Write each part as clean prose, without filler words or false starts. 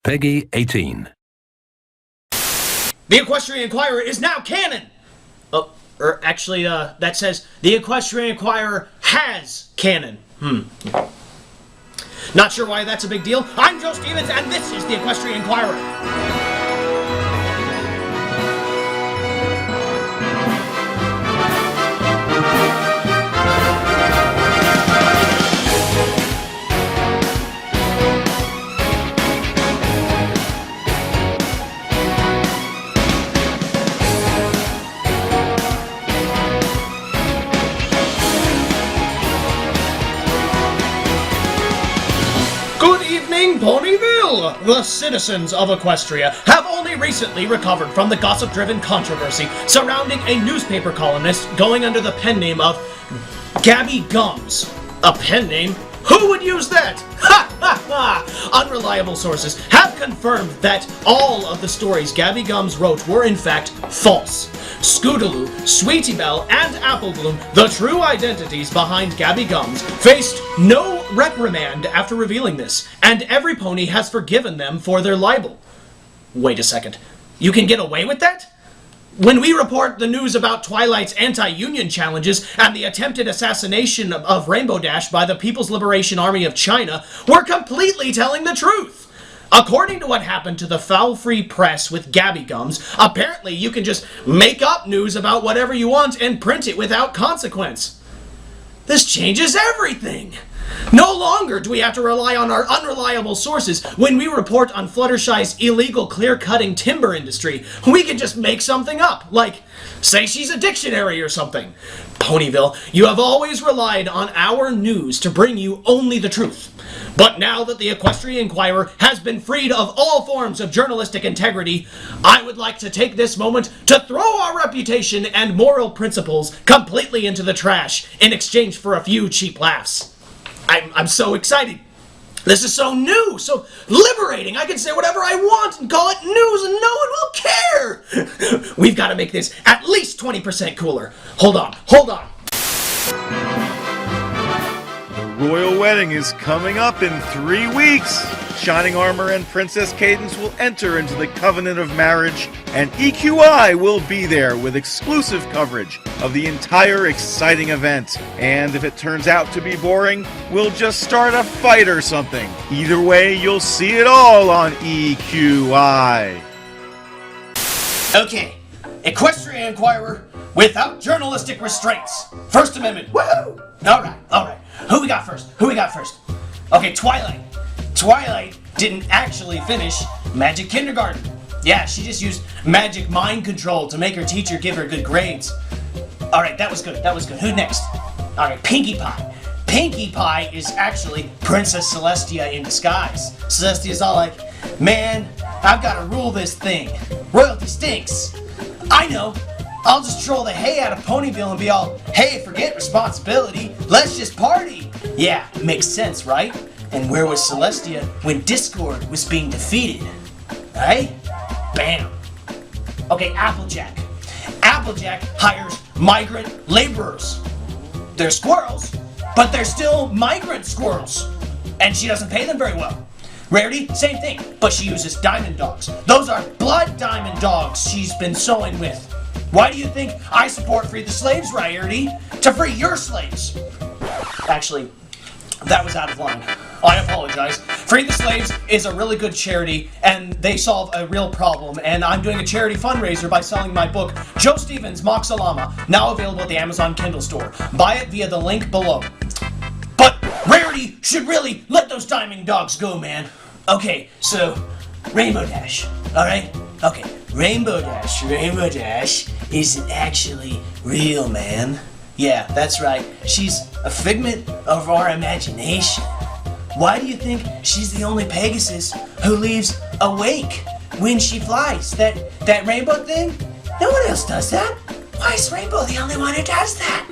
Peggy 18. The Equestrian Inquirer is now canon! Oh, actually, that says the Equestrian Choir has canon. Not sure why that's a big deal. I'm Joe Stevens, and this is the Equestrian Choir. Ponyville! The citizens of Equestria have only recently recovered from the gossip-driven controversy surrounding a newspaper columnist going under the pen name of Gabby Gums. A pen name? Who would use that? Ha ha ha! Unreliable sources have confirmed that all of the stories Gabby Gums wrote were in fact false. Scootaloo, Sweetie Belle, and Applebloom, the true identities behind Gabby Gums, faced no reprimand after revealing this, and every pony has forgiven them for their libel. Wait a second. You can get away with that? When we report the news about Twilight's anti-union challenges and the attempted assassination of Rainbow Dash by the People's Liberation Army of China, we're completely telling the truth. According to what happened to the foul-free press with Gabby Gums, apparently you can just make up news about whatever you want and print it without consequence. This changes everything! No longer do we have to rely on our unreliable sources when we report on Fluttershy's illegal clear-cutting timber industry. We can just make something up, like, say she's a dictionary or something. Ponyville, you have always relied on our news to bring you only the truth. But now that the Equestrian Inquirer has been freed of all forms of journalistic integrity, I would like to take this moment to throw our reputation and moral principles completely into the trash in exchange for a few cheap laughs. I'm so excited. This is so new, so liberating. I can say whatever I want and call it news and no one will care. We've got to make this at least 20% cooler. Hold on. The royal wedding is coming up in 3 weeks. Shining Armor and Princess Cadence will enter into the covenant of marriage, and EQI will be there with exclusive coverage of the entire exciting event. And if it turns out to be boring, we'll just start a fight or something. Either way, you'll see it all on EQI. Okay, Equestrian Inquirer without journalistic restraints. First Amendment, woohoo! Alright. Who we got first? Okay, Twilight. Twilight didn't actually finish Magic Kindergarten. Yeah, she just used magic mind control to make her teacher give her good grades. Alright, that was good. Who next? Alright, Pinkie Pie. Pinkie Pie is actually Princess Celestia in disguise. Celestia's all like, man, I've got to rule this thing. Royalty stinks. I know. I'll just troll the hay out of Ponyville and be all, hey, forget responsibility. Let's just party. Yeah, makes sense, right? And where was Celestia when Discord was being defeated? Right? Bam. Okay, Applejack. Applejack hires migrant laborers. They're squirrels, but they're still migrant squirrels. And she doesn't pay them very well. Rarity, same thing, but she uses diamond dogs. Those are blood diamond dogs she's been sewing with. Why do you think I support Free the Slaves, Rarity? To free your slaves. Actually, that was out of line. I apologize. Free the Slaves is a really good charity, and they solve a real problem, and I'm doing a charity fundraiser by selling my book, Joe Stevens' Moxalama, now available at the Amazon Kindle store. Buy it via the link below. But Rarity should really let those diamond dogs go, man. Okay, so, Rainbow Dash, alright? Okay, Rainbow Dash isn't actually real, man. Yeah, that's right. She's a figment of our imagination. Why do you think she's the only Pegasus who leaves awake when she flies? That rainbow thing? No one else does that. Why is Rainbow the only one who does that?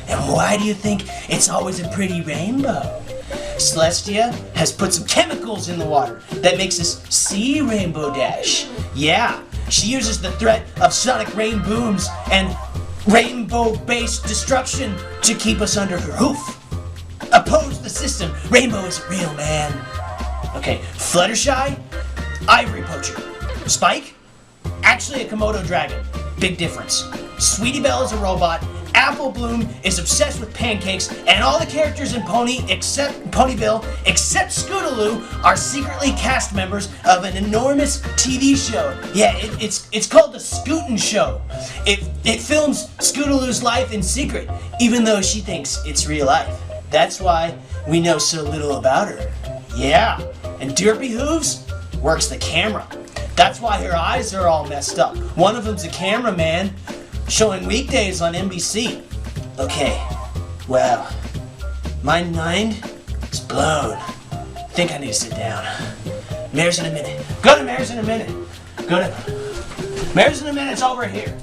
And why do you think it's always a pretty rainbow? Celestia has put some chemicals in the water that makes us see Rainbow Dash. Yeah, she uses the threat of sonic rain booms and rainbow-based destruction to keep us under her roof. Oppose the system. Rainbow isn't real, man. Okay, Fluttershy? ivory poacher. Spike? Actually a Komodo dragon. Big difference. Sweetie Belle is a robot, Apple Bloom is obsessed with pancakes, and all the characters in Ponyville except Scootaloo are secretly cast members of an enormous TV show. Yeah, it's called the Scootin' Show. It films Scootaloo's life in secret, even though she thinks it's real life. That's why we know so little about her. Yeah, and Derpy Hooves works the camera. That's why her eyes are all messed up. One of them's a cameraman showing weekdays on NBC. Okay, well, my mind is blown. Think I need to sit down. Mayor's in a minute. Go to Mayor's in a minute. Go to Mayor's in a minute. It's over here.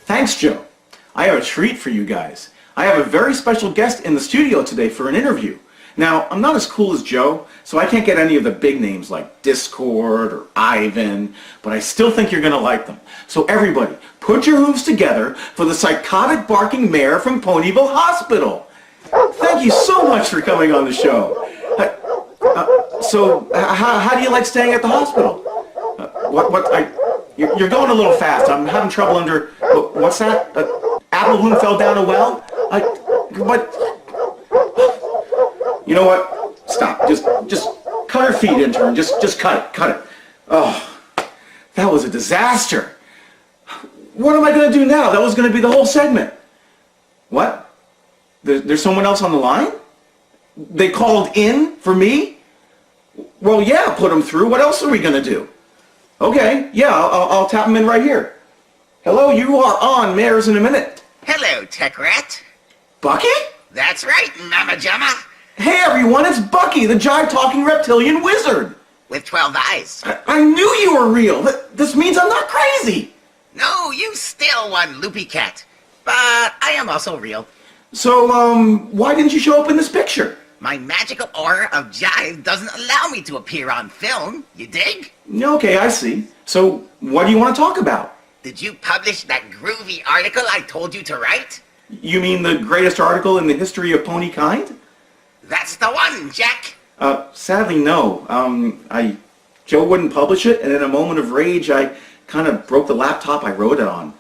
Thanks, Joe. I have a treat for you guys. I have a very special guest in the studio today for an interview. Now, I'm not as cool as Joe, so I can't get any of the big names like Discord or Ivan, but I still think you're going to like them. So everybody, put your hooves together for the psychotic barking mayor from Ponyville Hospital. Thank you so much for coming on the show. How do you like staying at the hospital? You're going a little fast. I'm having trouble under... What's that? Apple Bloom fell down a well? What? You know what? Stop. Just cut her feet, intern. Just cut it. Oh, that was a disaster. What am I going to do now? That was going to be the whole segment. What? There's someone else on the line? They called in for me? Well, yeah, put them through. What else are we going to do? Okay, yeah, I'll tap them in right here. Hello, you are on Mayor's in a Minute. Hello, Tech Rat. Bucky? That's right, Mama Jamma. Hey everyone, it's Bucky, the jive-talking reptilian wizard. With 12 eyes. I knew you were real. This means I'm not crazy. No, you still one loopy cat. But I am also real. So, why didn't you show up in this picture? My magical aura of jive doesn't allow me to appear on film. You dig? Okay, I see. So, what do you want to talk about? Did you publish that groovy article I told you to write? You mean the greatest article in the history of pony kind? That's the one, Jack. Sadly, no. Joe wouldn't publish it, and in a moment of rage, I kind of broke the laptop I wrote it on.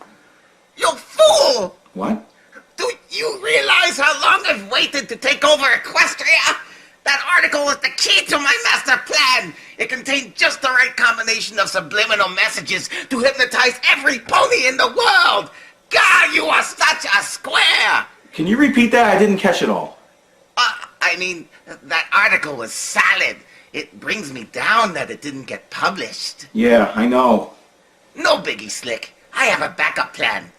You fool! What? Do you realize how long I've waited to take over Equestria? That article was the key to my master plan. It contained just the right combination of subliminal messages to hypnotize every pony in the world. God, you are such a square! Can you repeat that? I didn't catch it all. That article was solid. It brings me down that it didn't get published. Yeah, I know. No biggie, Slick. I have a backup plan.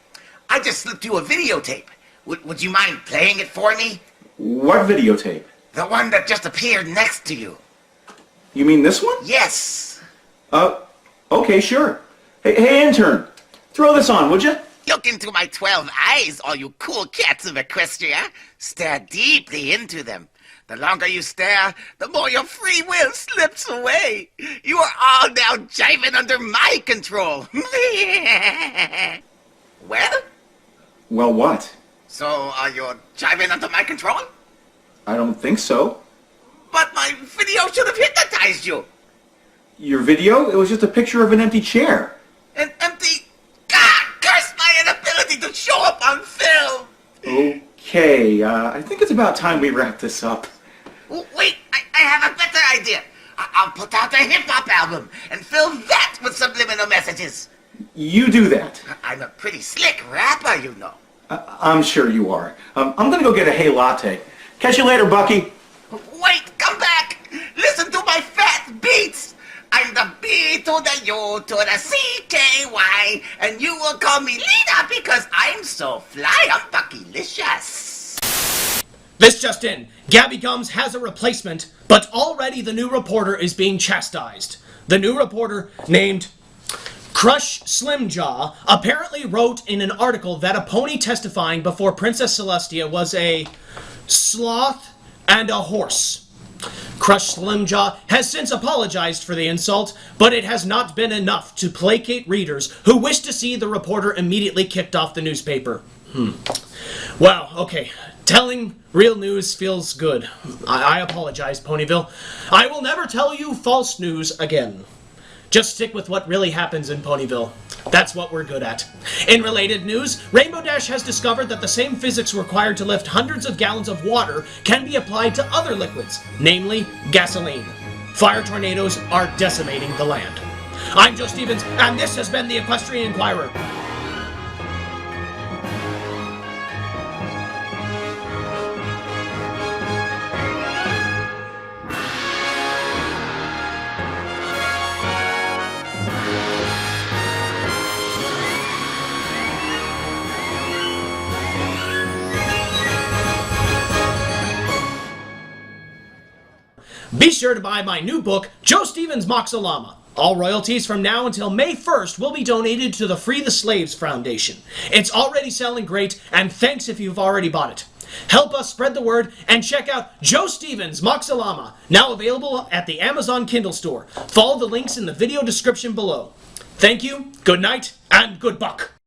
I just slipped you a videotape. Would you mind playing it for me? What videotape? The one that just appeared next to you. You mean this one? Yes. Okay, sure. Hey, intern. Throw this on, would you? Look into my 12 eyes, all you cool cats of Equestria. Stare deeply into them. The longer you stare, the more your free will slips away. You are all now jiving under my control. Well? Well, what? So, are you jiving under my control? I don't think so. But my video should have hypnotized you. Your video? It was just a picture of an empty chair. An empty... God, curse my inability to show up on film. Okay, I think it's about time we wrap this up. Wait, I have a better idea. I'll put out a hip-hop album and fill that with subliminal messages. You do that. I'm a pretty slick rapper, you know. I'm sure you are. I'm gonna go get a hay latte. Catch you later, Bucky. Wait, come back. Listen to my fat beats. I'm the B to the U to the C-K-Y, and you will call me Lena because I'm so fly. I'm Buckylicious. This just in. Gabby Gums has a replacement, but already the new reporter is being chastised. The new reporter, named Crush Slimjaw, apparently wrote in an article that a pony testifying before Princess Celestia was a sloth and a horse. Crush Slimjaw has since apologized for the insult, but it has not been enough to placate readers who wish to see the reporter immediately kicked off the newspaper. Wow, okay. Telling real news feels good. I apologize, Ponyville. I will never tell you false news again. Just stick with what really happens in Ponyville. That's what we're good at. In related news, Rainbow Dash has discovered that the same physics required to lift hundreds of gallons of water can be applied to other liquids, namely gasoline. Fire tornadoes are decimating the land. I'm Joe Stevens, and this has been the Equestrian Inquirer. Be sure to buy my new book, Joe Stevens Moxalama. All royalties from now until May 1st will be donated to the Free the Slaves Foundation. It's already selling great, and thanks if you've already bought it. Help us spread the word and check out Joe Stevens Moxalama, now available at the Amazon Kindle store. Follow the links in the video description below. Thank you, good night, and good buck.